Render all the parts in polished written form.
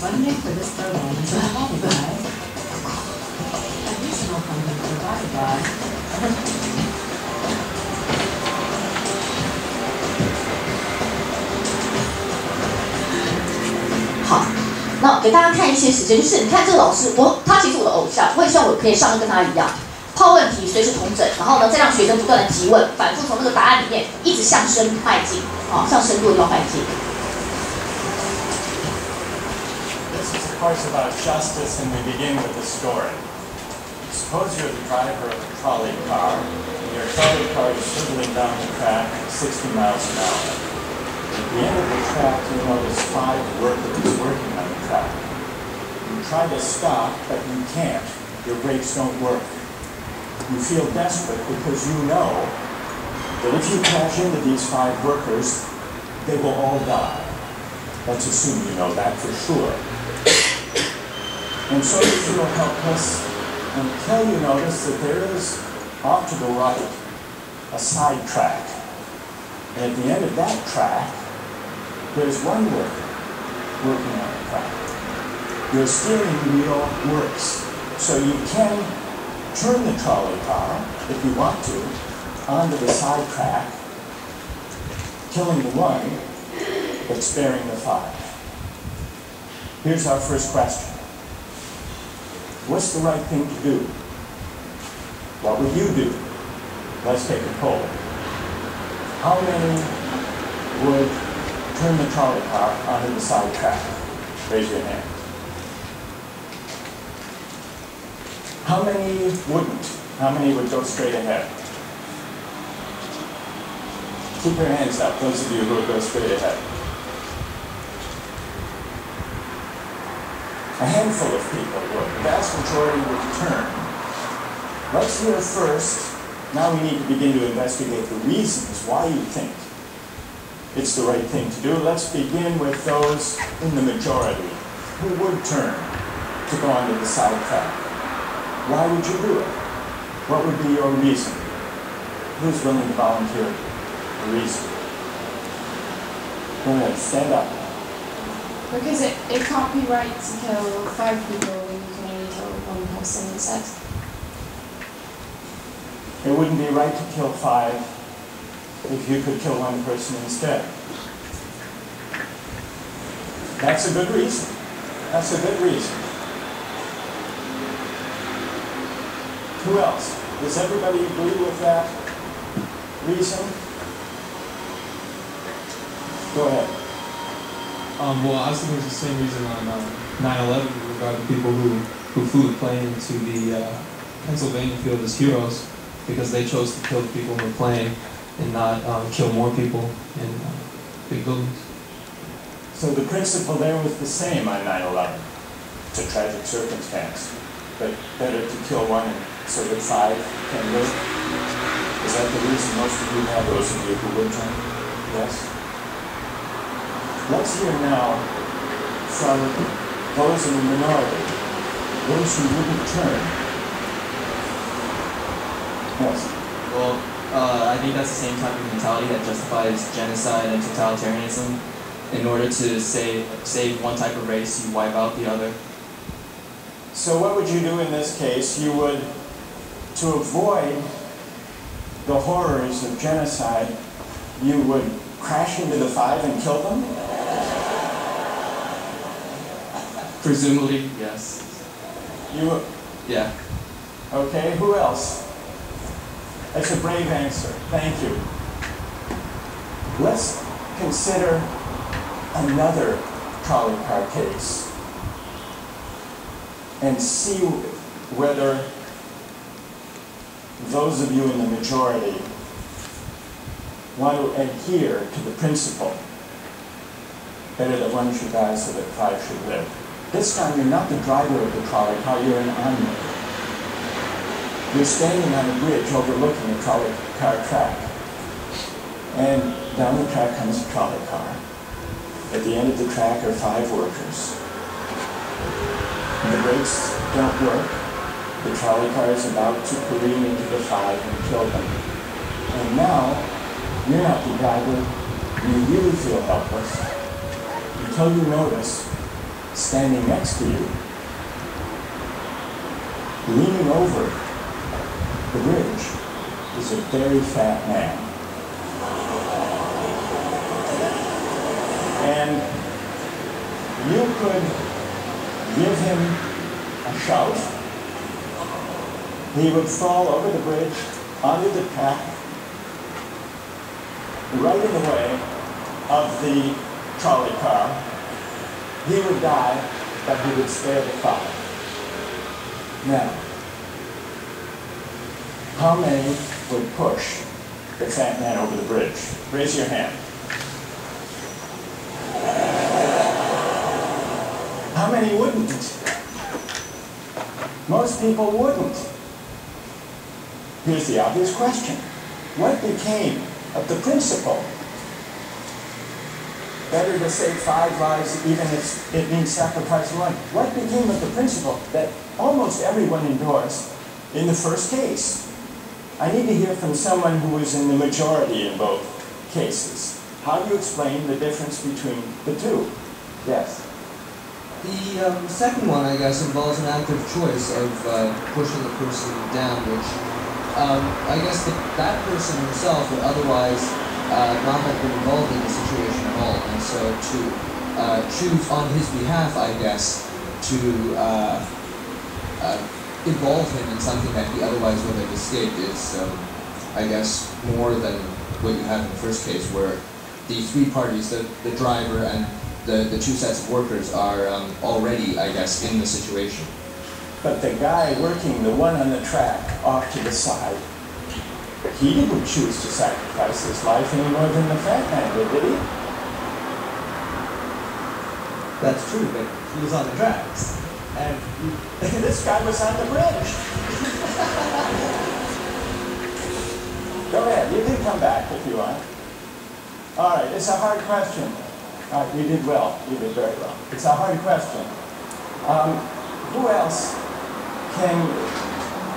Funding for this program is provided by additional funding provided by好，那给大家看一些时间，就是你看这个老师，他其实我的偶像，我也希望我可以上面跟他一样，抛问题，随时统整，然后呢再让学生不断的提问，反复从那个答案里面一直向深迈进，向深度的地方迈进。 Of course, about justice, and we begin with a story. Suppose you're the driver of a trolley car, and your trolley car is hurtling down the track at 60 miles an hour. At the end of the track, you notice 5 workers working on the track. You try to stop, but you can't. Your brakes don't work. You feel desperate because you know that if you crash into these 5 workers, they will all die. Let's assume you know that for sure. And so you feel helpless until you notice that there is, off to the right, a side track. And at the end of that track, there's one worker working on the track. Your steering wheel works, so you can turn the trolley car, if you want to, onto the side track, killing the one, but sparing the 5. Here's our first question. What's the right thing to do? What would you do? Let's take a poll. How many would turn the trolley car onto the side track? Raise your hand. How many wouldn't? How many would go straight ahead? Keep your hands up, those of you who would go straight ahead. A handful of people would. The vast majority would turn. Let's hear first. Now we need to begin to investigate the reasons why you think it's the right thing to do. Let's begin with those in the majority who would turn to go onto the side track. Why would you do it? What would be your reason? Who's willing to volunteer a reason? Go ahead, stand up. Because it can't be right to kill 5 people when you can only kill 1 person instead. It wouldn't be right to kill 5 if you could kill 1 person instead. That's a good reason. That's a good reason. Who else? Does everybody agree with that reason? Go ahead. Well, I was thinking it was the same reason on 9/11 regarding people who flew the plane to the Pennsylvania field as heroes because they chose to kill the people in the plane and not kill more people in big buildings. So the principle there was the same on 9/11. It's a tragic circumstance, but better to kill 1 so that 5 can live. Is that the reason most of you have, those of you who would turn? Yes? Let's hear now from those in the minority, those who wouldn't turn. Yes? Well, I think that's the same type of mentality that justifies genocide and totalitarianism. In order to save one type of race, you wipe out the other. So what would you do in this case? You would, to avoid the horrors of genocide, you would crash into the 5 and kill them? Presumably, yes. You would? Yeah. Okay, who else? That's a brave answer. Thank you. Let's consider another trolley car case and see whether those of you in the majority want to adhere to the principle better that 1 should die so that 5 should live. This time you're not the driver of the trolley car, you're an onlooker. You're standing on a bridge overlooking a trolley car track. And down the track comes a trolley car. At the end of the track are 5 workers. And the brakes don't work. The trolley car is about to careen into the 5 and kill them. And now, you're not the driver. You really feel helpless until you notice standing next to you, leaning over the bridge, is a very fat man. And you could give him a shout. He would fall over the bridge, onto the track, right in the way of the trolley car. He would die, but he would spare the father. Now, how many would push the fat man over the bridge? Raise your hand. How many wouldn't? Most people wouldn't. Here's the obvious question. What became of the principle? Better to save 5 lives even if it means sacrificing one. What became of the principle that almost everyone endorsed in the first case? I need to hear from someone who is in the majority in both cases. How do you explain the difference between the two? Yes? The second one, I guess, involves an active choice of pushing the person down, which I guess that person himself would otherwise not have been involved in the situation at all, and so to choose on his behalf, I guess, to involve him in something that he otherwise would have escaped is, I guess, more than what you have in the first case, where the 3 parties, the driver and the 2 sets of workers, are already, I guess, in the situation. But the guy working, the one on the track off to the side, he didn't choose to sacrifice his life any more than the fat man did he? That's true, but he was on the tracks. And this guy was on the bridge. Go ahead, you can come back if you want. All right, it's a hard question. All right, you did well. You did very well. It's a hard question. Who else can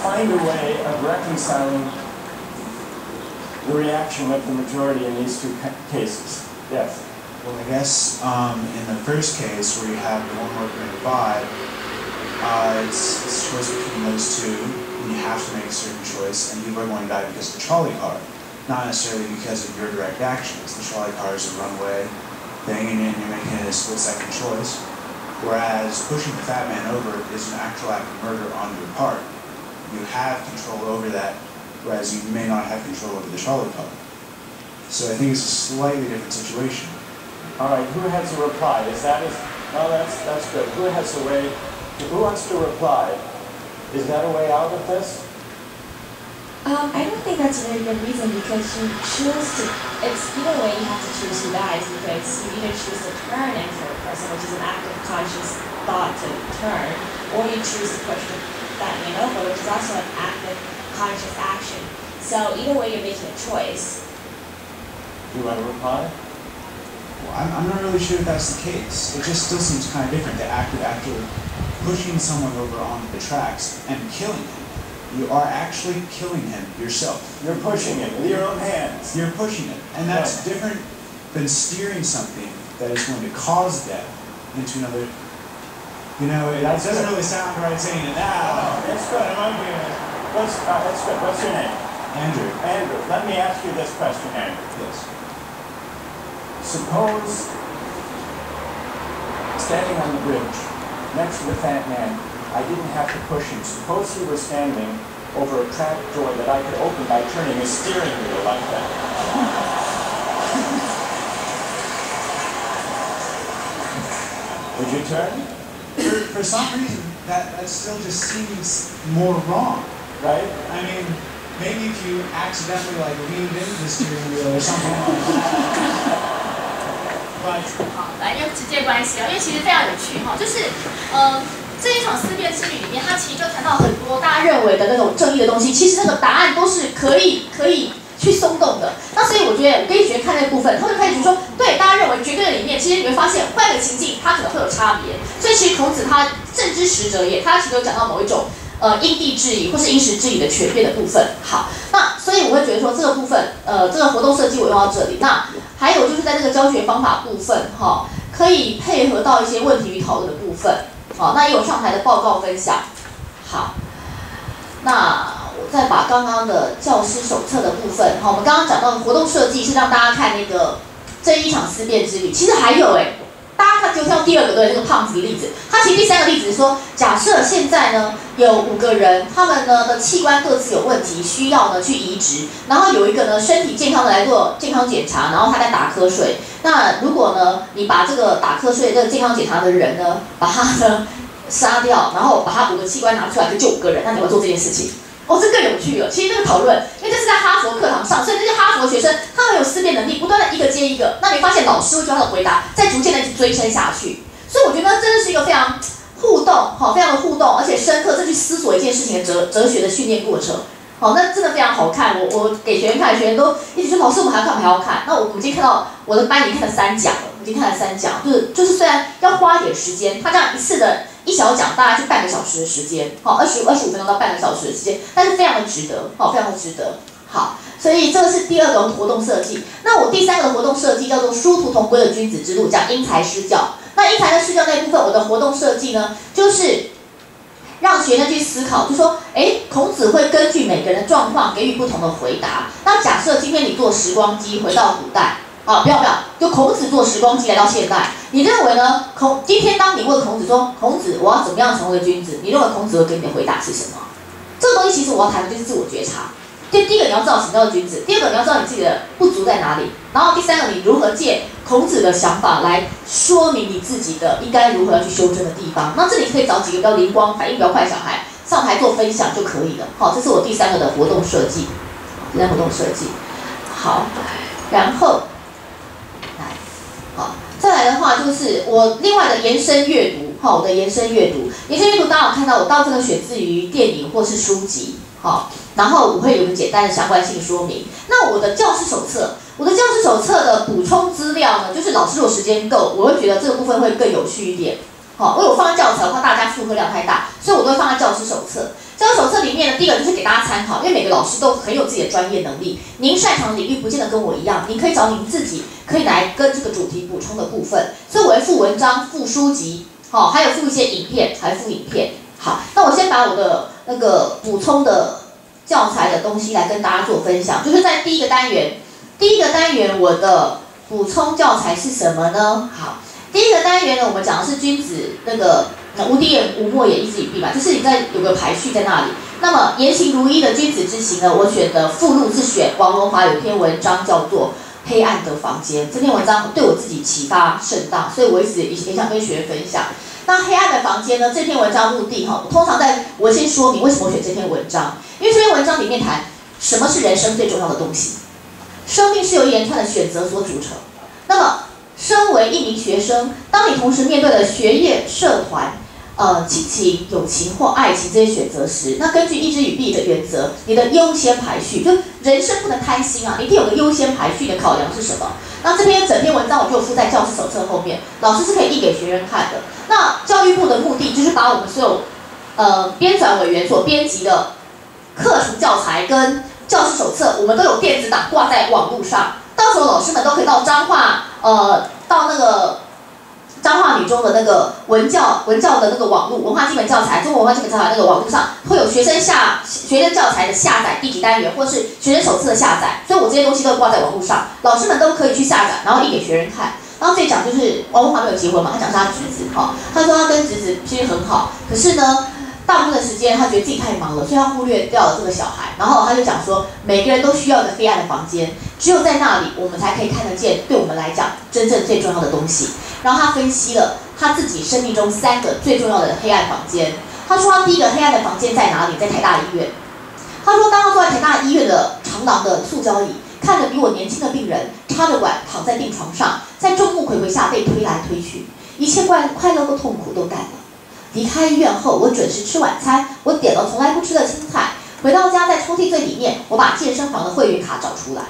find a way of reconciling the reaction of the majority in these 2 cases? Yes? Well, I guess in the first case, where you have the 1 worker and 5, it's a choice between those 2, and you have to make a certain choice, and people are going to die because of the trolley car, not necessarily because of your direct actions. The trolley car is a runaway, banging in, you're making a split-second choice, whereas pushing the fat man over is an actual act of murder on your part. You have control over that, whereas you may not have control over the trolley car. So I think it's a slightly different situation. All right, who has a reply? No, that's good. Who has a way? Who wants to reply? Is that a way out of this? I don't think that's a very good reason, because you choose to, it's either way you have to choose who dies, because you either choose to turn and kill a person, which is an active conscious thought to turn, or you choose to push that man over, which is also an active conscious action. So either way you're making a choice. Do you want to reply? Well, I'm not really sure if that's the case. It just still seems kind of different, the act of actually pushing someone over onto the tracks and killing him. You are actually killing him yourself. You're pushing him with your own hands. You're pushing him. And that's different than steering something that is going to cause death into another. You know, it doesn't really sound right saying it now. It's good. That's good. What's your name? Andrew. Andrew. Let me ask you this question, Andrew. Yes. Suppose standing on the bridge next to the fat man, I didn't have to push him. Suppose he were standing over a trap door that I could open by turning a steering wheel like that. Would you turn? For some reason, that still just seems more wrong. Right? I mean, maybe if you accidentally leaned into the steering wheel or something like that. 好，来用直接关系啊，因为其实非常有趣哈，就是这一场思辨之旅里面，它其实就谈到很多大家认为的那种正义的东西，其实那个答案都是可以去松动的。那所以我觉得我可以觉得看那个部分，他会开始说，对大家认为绝对的里面，其实你会发现换个情境，它可能会有差别。所以其实孔子他正之识者也，他其实有讲到某一种因地制宜或是因时制宜的权变的部分。好，那所以我会觉得说这个部分这个活动设计我用到这里。那还有就是在这个教学方法部分哈。可以配合到一些问题与讨论的部分。好，那也有上台的报告分享。好，那我再把刚刚的教师手册的部分，好，我们刚刚讲到的活动设计是让大家看那个这一场思辨之旅，其实还有大家看就像第二个对那个胖子的例子，他其实第三个例子是说，假设现在呢有5个人，他们呢的器官各自有问题，需要呢去移植，然后有一个呢身体健康的来做健康检查，然后他在打瞌睡。那如果呢你把这个打瞌睡这个健康检查的人呢，把他呢杀掉，然后把他5个器官拿出来就救5个人，那你会做这件事情？哦，这更有趣了。其实这个讨论，因为这是在哈佛课堂上，所以这些哈佛学生他们有思辨能力，不断的一个接一个。那你发现老师会教他的回答，在逐渐的追升下去。所以我觉得真的是一个非常互动，非常的互动，而且深刻，这去思索一件事情的哲学的训练过程。那真的非常好看。我给学员看，学员都一直说老师我们还要看，还要看。那我们已经看到我的班已经看了3讲了，已经看了3讲，就是虽然要花一点时间，他这样一次的1小讲大概就半个小时的时间，25分钟到半个小时的时间，但是非常的值得，非常的值得。好，所以这个是第2个活动设计。那我第3个的活动设计叫做殊途同归的君子之路，讲因材施教。那因材的施教那部分，我的活动设计呢，就是让学生去思考，就说，孔子会根据每个人的状况给予不同的回答。那假设今天你坐时光机回到古代，不要，就孔子坐时光机来到现代，你认为呢？今天当你问孔子说，孔子我要怎么样成为君子？你认为孔子会给你的回答是什么？这个东西其实我要谈的就是自我觉察。就第一个你要知道什么叫君子，第2个你要知道你自己的不足在哪里，然后第3个你如何借孔子的想法来说明你自己的应该如何要去修正的地方。那这里可以找几个比较灵光、反应比较快的小孩上台做分享就可以了。好，这是我第3个的活动设计。第3个活动设计，好，然后再来的话就是我另外的延伸阅读，我的延伸阅读，大家有看到我大部分都选自于电影或是书籍，然后我会有个简单的相关性说明。那我的教师手册的补充资料呢，就是老师如果时间够，我会觉得这个部分会更有趣一点。因为我放在教材，我怕大家负荷量太大，所以我都会放在教师手册。教师手册里面呢，第一个就是给大家参考，因为每个老师都很有自己的专业能力，您擅长的领域不见得跟我一样，您可以找您自己可以来跟这个主题补充的部分。所以我会附文章、附书籍，还有附一些影片，还附影片。好，那我先把我的那个补充的教材的东西来跟大家做分享，就是在第一个单元我的补充教材是什么呢？好，第一个单元呢，我们讲的是君子那个无敌也无莫也，一之以蔽嘛，就是你在有个排序在那里。那么言行如一的君子之行呢，我选的附录是选王文华有篇文章叫做《黑暗的房间》，这篇文章对我自己启发甚大，所以我一直也想跟学员分享。那黑暗的房间呢？这篇文章目的通常我先说明为什么我选这篇文章，因为这篇文章里面谈什么是人生最重要的东西。生命是由一连串的选择所组成。那么，身为一名学生，当你同时面对了学业、社团、亲情、友情或爱情这些选择时，那根据一之与弊的原则，你的优先排序，就人生不能贪心啊，一定有个优先排序的考量是什么？那整篇文章我就附在教师手册后面，老师是可以印给学员看的。那教育部的目的就是把我们所有编纂委员所编辑的课程教材跟教师手册，我们都有电子档挂在网络上，到时候老师们都可以到彰化到那个彰化女中的那个文教的那个网络文化基本教材、中国文化基本教材那个网络上，会有学生教材的下载第几单元，或是学生手册的下载，所以我这些东西都挂在网络上，老师们都可以去下载，然后印给学生看。然后这一讲就是王文华没有结婚嘛，他讲是他侄子他说他跟侄子其实很好，可是呢，大部分的时间他觉得自己太忙了，所以他忽略掉了这个小孩。然后他就讲说，每个人都需要一个黑暗的房间，只有在那里，我们才可以看得见对我们来讲真正最重要的东西。然后他分析了他自己生命中3个最重要的黑暗房间。他说他第一个黑暗的房间在哪里？在台大医院。他说当他坐在台大医院的长廊的塑胶椅，看着比我年轻的病人插着管躺在病床上，在众目睽睽下被推来推去，一切快乐或痛苦都淡了。离开医院后，我准时吃晚餐，我点了从来不吃的青菜。回到家，在抽屉最里面，我把健身房的会员卡找出来。